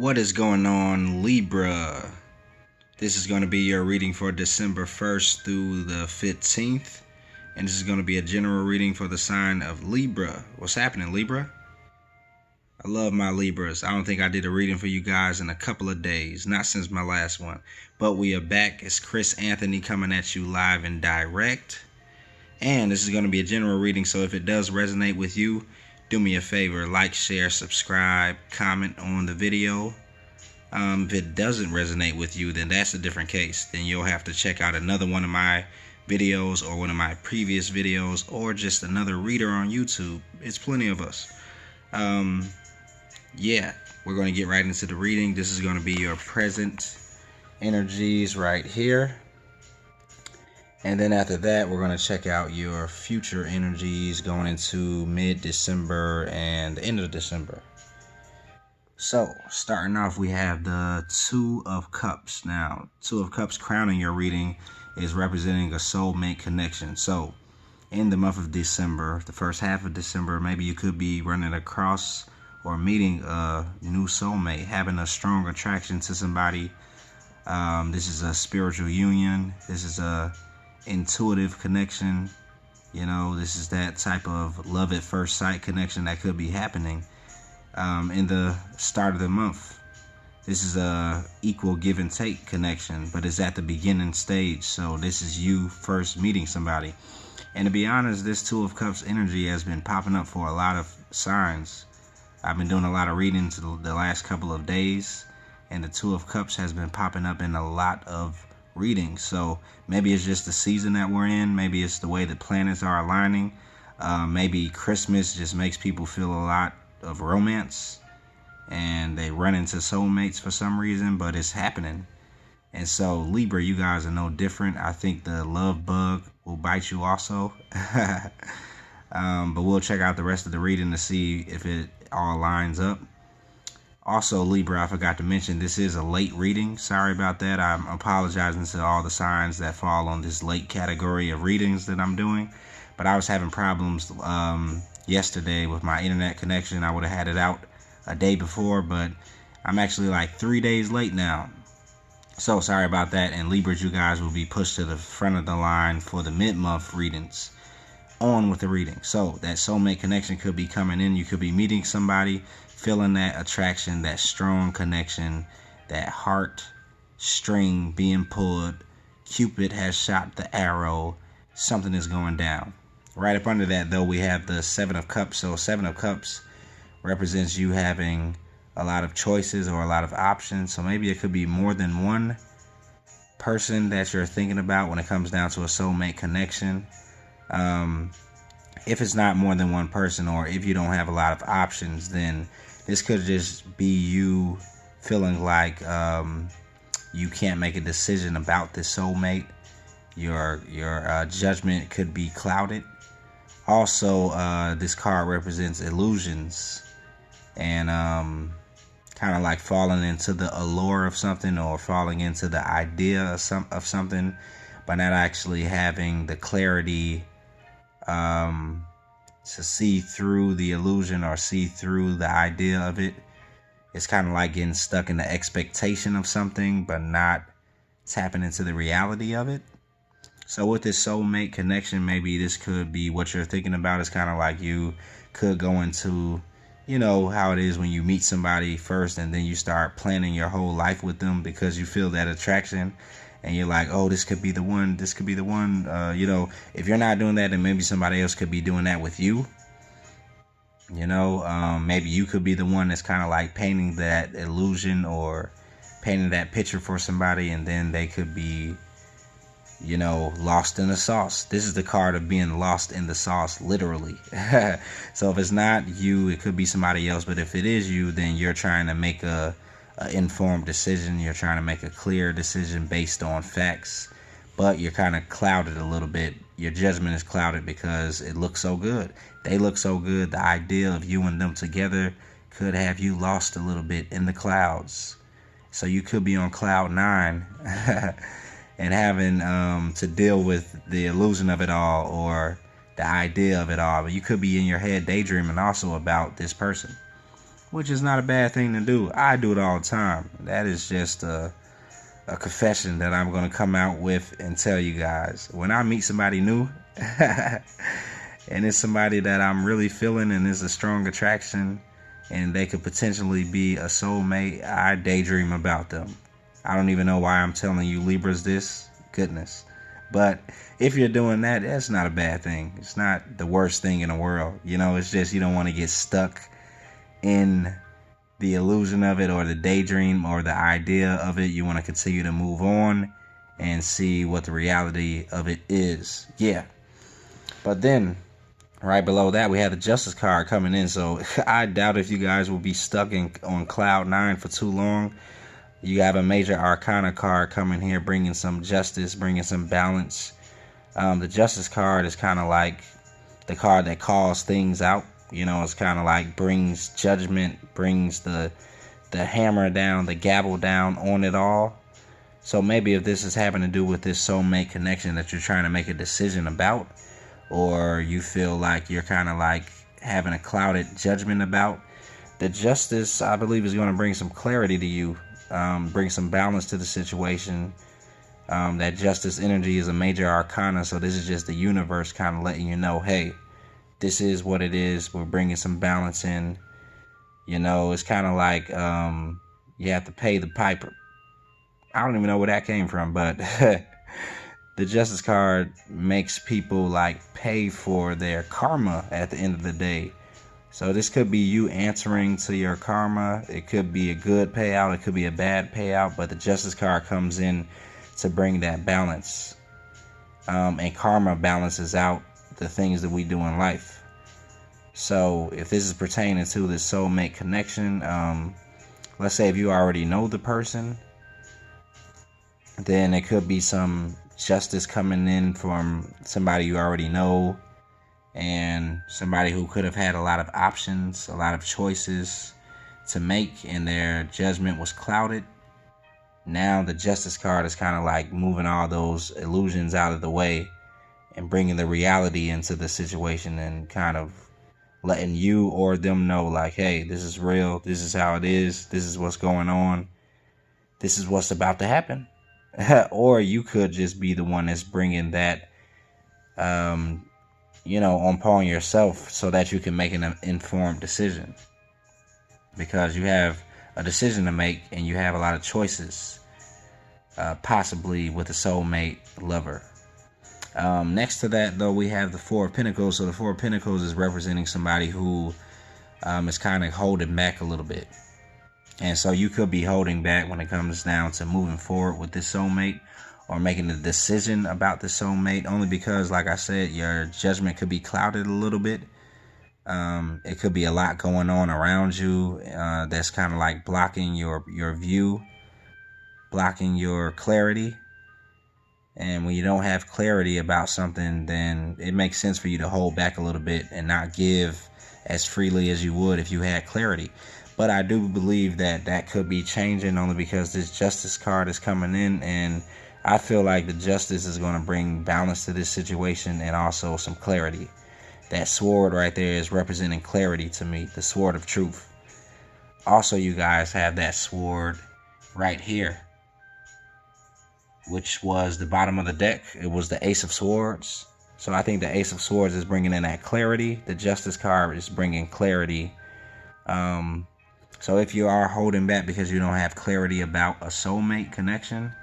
What is going on, Libra? This is going to be your reading for December 1st through the 15th. And this is going to be a general reading for the sign of Libra. What's happening, Libra? I love my Libras. I don't think I did a reading for you guys in a couple of days. Not since my last one. But we are back. It's Chris Anthony coming at you live and direct. And this is going to be a general reading, so if it does resonate with you, do me a favor, like, share, subscribe, comment on the video. If it doesn't resonate with you, then that's a different case. Then you'll have to check out another one of my videos or one of my previous videos or just another reader on YouTube. It's plenty of us. Yeah, we're going to get right into the reading. This is going to be your present energies right here. And then after that, we're going to check out your future energies going into mid-December and the end of December. So, starting off, we have the Two of Cups. Now, Two of Cups crowning your reading is representing a soulmate connection. So, in the month of December, the first half of December, maybe you could be running across or meeting a new soulmate, having a strong attraction to somebody. This is a spiritual union. This is a intuitive connection. You know, this is that type of love at first sight connection that could be happening in the start of the month. This is a equal give and take connection, but it's at the beginning stage. So this is you first meeting somebody. And to be honest, this Two of Cups energy has been popping up for a lot of signs. I've been doing a lot of readings the last couple of days, and the Two of Cups has been popping up in a lot of readings. So maybe it's just the season that we're in. Maybe it's the way the planets are aligning. Maybe Christmas just makes people feel a lot of romance and they run into soulmates for some reason, but it's happening. And so Libra, you guys are no different. I think the love bug will bite you also. But we'll check out the rest of the reading to see if it all lines up. Also, Libra, I forgot to mention, this is a late reading. Sorry about that. I'm apologizing to all the signs that fall on this late category of readings that I'm doing. But I was having problems yesterday with my internet connection. I would have had it out a day before, but I'm actually like 3 days late now. So sorry about that. And Libras, you guys will be pushed to the front of the line for the mid-month readings. On with the reading. So that soulmate connection could be coming in. You could be meeting somebody, feeling that attraction, that strong connection, that heart string being pulled. Cupid has shot the arrow. Something is going down. Right up under that, though, we have the Seven of Cups. So Seven of Cups represents you having a lot of choices or a lot of options. So maybe it could be more than one person that you're thinking about when it comes down to a soulmate connection. If it's not more than one person, or if you don't have a lot of options, then this could just be you feeling like you can't make a decision about this soulmate. Your judgment could be clouded. Also, this card represents illusions and kind of like falling into the allure of something, or falling into the idea of something, but not actually having the clarity to see through the illusion or see through the idea of it. It's kind of like getting stuck in the expectation of something, but not tapping into the reality of it. So with this soulmate connection, maybe this could be what you're thinking about. It's kind of like you could go into, you know, how it is when you meet somebody first and then you start planning your whole life with them because you feel that attraction. And you're like, oh, this could be the one. This could be the one. You know, if you're not doing that, then maybe somebody else could be doing that with you. You know, maybe you could be the one that's kind of like painting that illusion or painting that picture for somebody. And then they could be, you know, lost in the sauce. This is the card of being lost in the sauce, literally. So if it's not you, it could be somebody else. But if it is you, then you're trying to make a informed decision. You're trying to make a clear decision based on facts, but you're kind of clouded a little bit. Your judgment is clouded because it looks so good. They look so good. The idea of you and them together could have you lost a little bit in the clouds. So you could be on cloud 9 and having to deal with the illusion of it all or the idea of it all. But you could be in your head daydreaming also about this person. which is not a bad thing to do. I do it all the time. That is just a confession that I'm going to come out with and tell you guys. When I meet somebody new and it's somebody that I'm really feeling and there's a strong attraction and they could potentially be a soulmate, I daydream about them. I don't even know why I'm telling you Libras this. Goodness. But if you're doing that, that's not a bad thing. It's not the worst thing in the world. You know, it's just you don't want to get stuck in the illusion of it or the daydream or the idea of it. You want to continue to move on and see what the reality of it is. Yeah. But then right below that, we have the Justice card coming in. So I doubt if you guys will be stuck on cloud 9 for too long. You have a major arcana card coming here, bringing some justice, bringing some balance. The Justice card is kind of like the card that calls things out. You know, it's kind of like brings judgment, brings the hammer down, the gavel down on it all. So maybe if this is having to do with this soulmate connection that you're trying to make a decision about, or you feel like you're kind of like having a clouded judgment about, the Justice, I believe, is going to bring some clarity to you. Bring some balance to the situation. That Justice energy is a major arcana, so this is just the universe kind of letting you know, hey, this is what it is. We're bringing some balance in. You know, it's kind of like you have to pay the piper. I don't even know where that came from, but the Justice card makes people like pay for their karma at the end of the day. So this could be you answering to your karma. It could be a good payout. It could be a bad payout. But the Justice card comes in to bring that balance. And karma balances out the things that we do in life. So if this is pertaining to the soulmate connection, let's say if you already know the person, then it could be some justice coming in from somebody you already know. And somebody who could have had a lot of options, a lot of choices to make, and their judgment was clouded. Now the Justice card is kind of like moving all those illusions out of the way and bringing the reality into the situation and kind of letting you or them know like, hey, this is real. This is how it is. This is what's going on. This is what's about to happen. Or you could just be the one that's bringing that upon yourself so that you can make an informed decision, because you have a decision to make and you have a lot of choices, possibly with a soulmate lover. Next to that, though, we have the Four of Pentacles. So the Four of Pentacles is representing somebody who is kind of holding back a little bit. And so you could be holding back when it comes down to moving forward with this soulmate, or making a decision about the soulmate, only because, like I said, your judgment could be clouded a little bit. It could be a lot going on around you that's kind of like blocking your view, blocking your clarity. And when you don't have clarity about something, then it makes sense for you to hold back a little bit and not give as freely as you would if you had clarity. But I do believe that that could be changing, only because this Justice card is coming in, and I feel like the Justice is going to bring balance to this situation and also some clarity. That sword right there is representing clarity to me, the sword of truth. Also, you guys have that sword right here, which was the bottom of the deck. It was the Ace of Swords. So I think the Ace of Swords is bringing in that clarity. The Justice card is bringing clarity. So if you are holding back because you don't have clarity about a soulmate connection,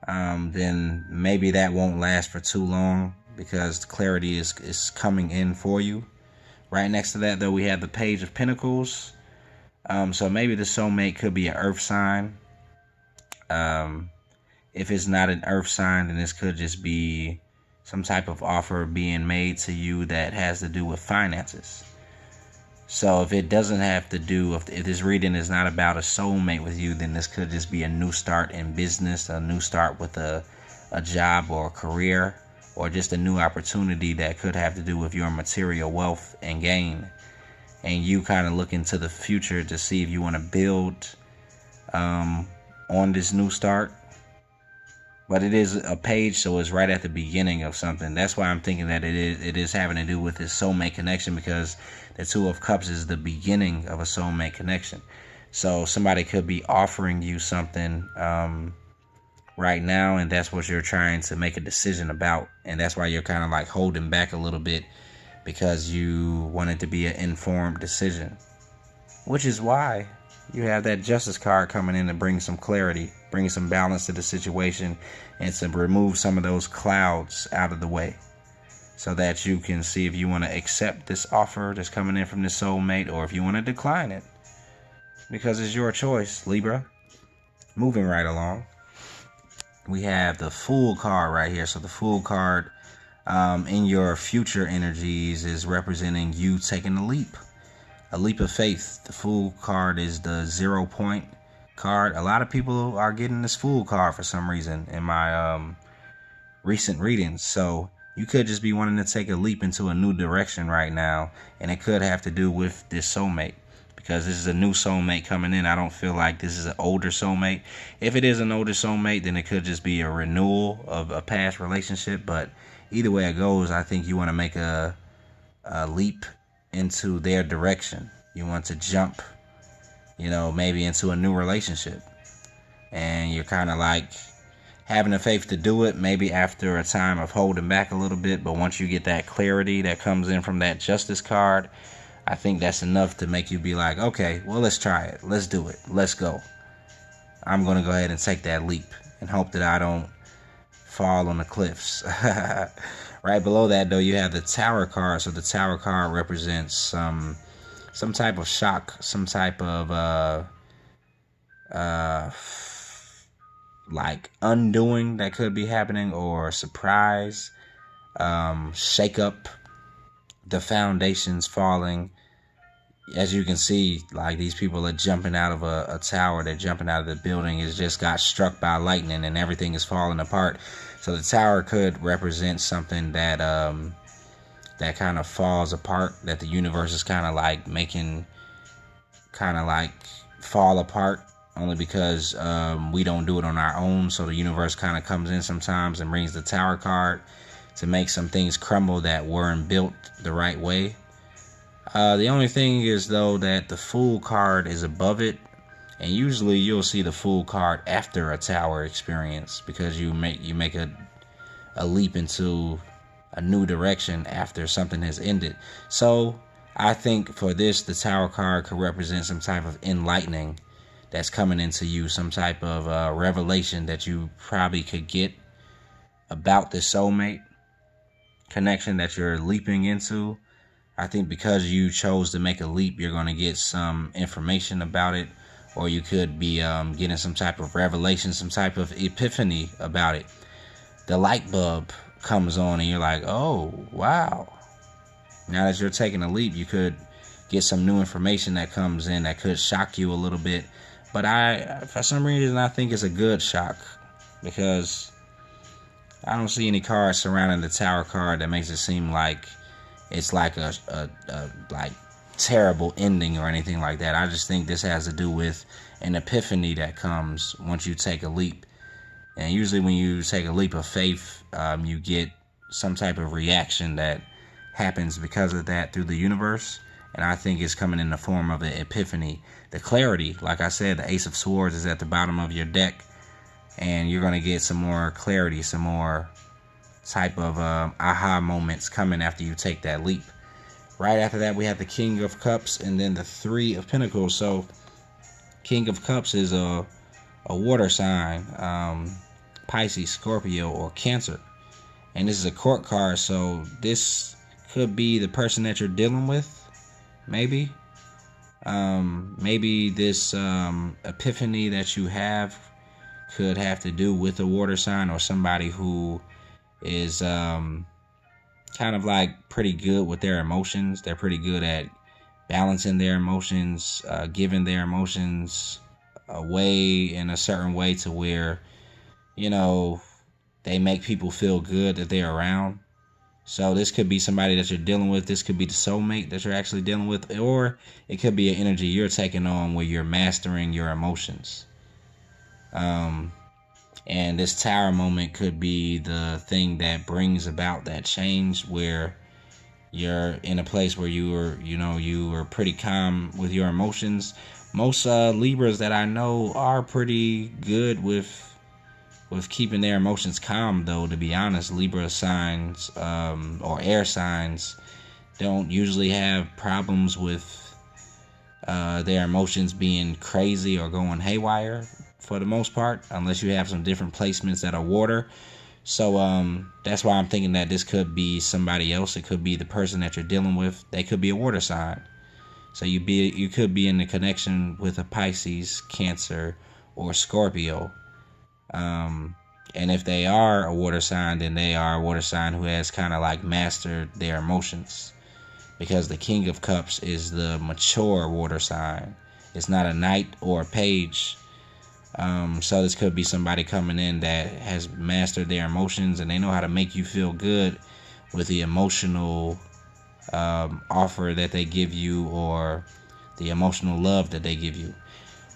then maybe that won't last for too long, because clarity is coming in for you. Right next to that, though, we have the Page of Pentacles. So maybe the soulmate could be an earth sign. If it's not an earth sign, then this could just be some type of offer being made to you that has to do with finances. So if it doesn't have to do, if this reading is not about a soulmate with you, then this could just be a new start in business, a new start with a job or a career, or just a new opportunity that could have to do with your material wealth and gain. And you kind of look into the future to see if you want to build on this new start. but it is a page, so it's right at the beginning of something. That's why I'm thinking that it is having to do with this soulmate connection, because the Two of Cups is the beginning of a soulmate connection. So somebody could be offering you something right now, and that's what you're trying to make a decision about, and that's why you're kind of like holding back a little bit, because you want it to be an informed decision, which is why you have that Justice card coming in to bring some clarity, bring some balance to the situation, and to remove some of those clouds out of the way, so that you can see if you want to accept this offer that's coming in from this soulmate, or if you want to decline it, because it's your choice, Libra. Moving right along, we have the Fool card right here. So the Fool card in your future energies is representing you taking a leap of faith. The Fool card is the 0 point card. A lot of people are getting this Fool card for some reason in my recent readings. So you could just be wanting to take a leap into a new direction right now, and it could have to do with this soulmate, because this is a new soulmate coming in. I don't feel like this is an older soulmate. If it is an older soulmate, then it could just be a renewal of a past relationship. But either way it goes, I think you want to make a leap into their direction. You want to jump, maybe into a new relationship. And you're kind of like having the faith to do it, maybe after a time of holding back a little bit. But once you get that clarity that comes in from that Justice card, I think that's enough to make you be like, okay, well, let's try it. Let's do it. Let's go. I'm going to go ahead and take that leap and hope that I don't fall on the cliffs. Right below that, though, you have the Tower card. So the Tower card represents some type of shock, some type of like undoing that could be happening, or surprise, shake up, the foundations falling. As you can see, like, these people are jumping out of a tower. They're jumping out of the building. It's just got struck by lightning and everything is falling apart. So the tower could represent something that that kind of falls apart, that the universe is kind of like making fall apart, only because we don't do it on our own. So the universe kind of comes in sometimes and brings the Tower card to make some things crumble that weren't built the right way. The only thing is, though, that the Fool card is above it, and usually you'll see the Fool card after a tower experience, because you make a leap into a new direction after something has ended. So I think for this, the Tower card could represent some type of enlightening that's coming into you, some type of revelation that you probably could get about the soulmate connection that you're leaping into. I think because you chose to make a leap, you're going to get some information about it, or you could be getting some type of revelation, some type of epiphany about it. The light bulb comes on and you're like, oh, wow. Now that you're taking a leap, you could get some new information that comes in that could shock you a little bit. But for some reason, I think it's a good shock, because I don't see any cards surrounding the Tower card that makes it seem like it's like a like terrible ending or anything like that. I just think this has to do with an epiphany that comes once you take a leap. And usually when you take a leap of faith, you get some type of reaction that happens because of that through the universe. And I think it's coming in the form of an epiphany. The clarity, like I said, the Ace of Swords is at the bottom of your deck, and you're going to get some more clarity, some more type of aha moments coming after you take that leap. Right after that, we have the King of Cups and then the Three of Pentacles. So King of Cups is a water sign, Pisces, Scorpio, or Cancer. And this is a court card, so this could be the person that you're dealing with, maybe. Maybe this epiphany that you have could have to do with a water sign, or somebody who is kind of like pretty good with their emotions. They're pretty good at balancing their emotions, giving their emotions away in a certain way to where, they make people feel good that they're around. So this could be somebody that you're dealing with. This could be the soulmate that you're actually dealing with, or it could be an energy you're taking on where you're mastering your emotions. And And this Tower moment could be the thing that brings about that change, where you're in a place where you were pretty calm with your emotions. Most Libras that I know are pretty good with keeping their emotions calm, though, to be honest. Libra signs or air signs don't usually have problems with their emotions being crazy or going haywire for the most part, unless you have some different placements that are water. So that's why I'm thinking that this could be somebody else. It could be the person that you're dealing with. They could be a water sign. So you could be in the connection with a Pisces, Cancer, or Scorpio. And if they are a water sign, then they are a water sign who has kind of like mastered their emotions, because the King of Cups is the mature water sign. It's not a knight or a page. So this could be somebody coming in that has mastered their emotions, and they know how to make you feel good with the emotional offer that they give you, or the emotional love that they give you.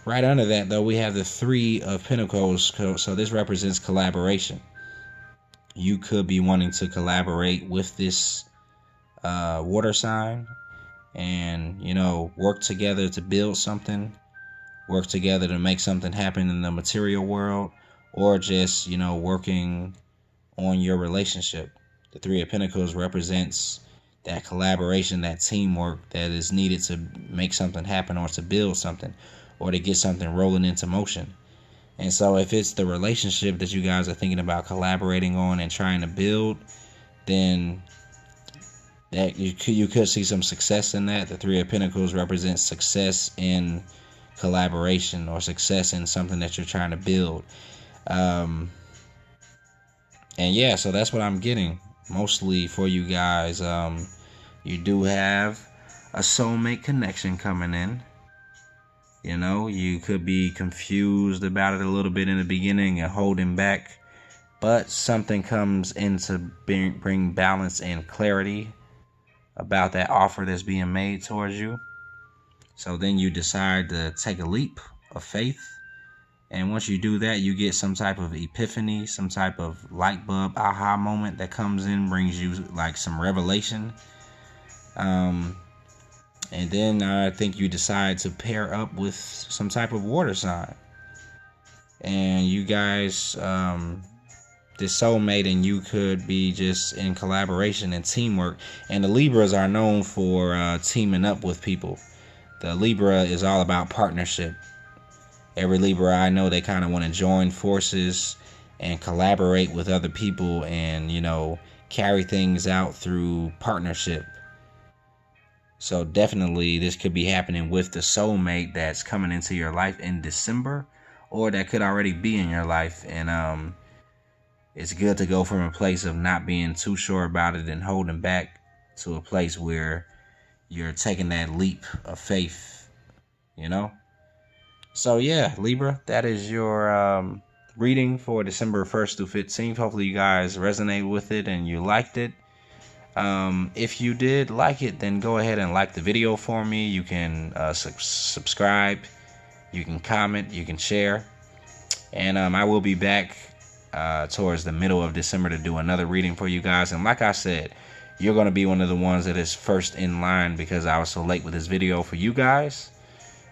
Right under that, though, we have the Three of Pentacles. So this represents collaboration. You could be wanting to collaborate with this water sign and, work together to build something, work together to make something happen in the material world, or just, working on your relationship. The Three of Pentacles represents that collaboration, that teamwork that is needed to make something happen, or to build something, or to get something rolling into motion. And so if it's the relationship that you guys are thinking about collaborating on and trying to build, then that you could see some success in that. The Three of Pentacles represents success in collaboration, or success in something that you're trying to build. And yeah, so that's what I'm getting mostly for you guys. You do have a soulmate connection coming in. You could be confused about it a little bit in the beginning and holding back, but something comes in to bring balance and clarity about that offer that's being made towards you. So then you decide to take a leap of faith. And once you do that, you get some type of epiphany, some type of light bulb aha moment that comes in, brings you like some revelation. And then I think you decide to pair up with some type of water sign. And you guys, this soulmate and you could be just in collaboration and teamwork. And the Libras are known for teaming up with people. The Libra is all about partnership. Every Libra I know, they kind of want to join forces and collaborate with other people and, carry things out through partnership. So definitely this could be happening with the soulmate that's coming into your life in December, or that could already be in your life. And it's good to go from a place of not being too sure about it and holding back to a place where you're taking that leap of faith, So yeah, Libra, that is your reading for December 1st through 15th. Hopefully you guys resonate with it and you liked it. If you did like it, then go ahead and like the video for me. You can subscribe, you can comment, you can share. And I will be back towards the middle of December to do another reading for you guys. And like I said, you're going to be one of the ones that is first in line, because I was so late with this video for you guys.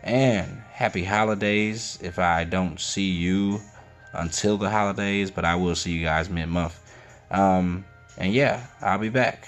And happy holidays if I don't see you until the holidays, but I will see you guys mid-month. And yeah, I'll be back.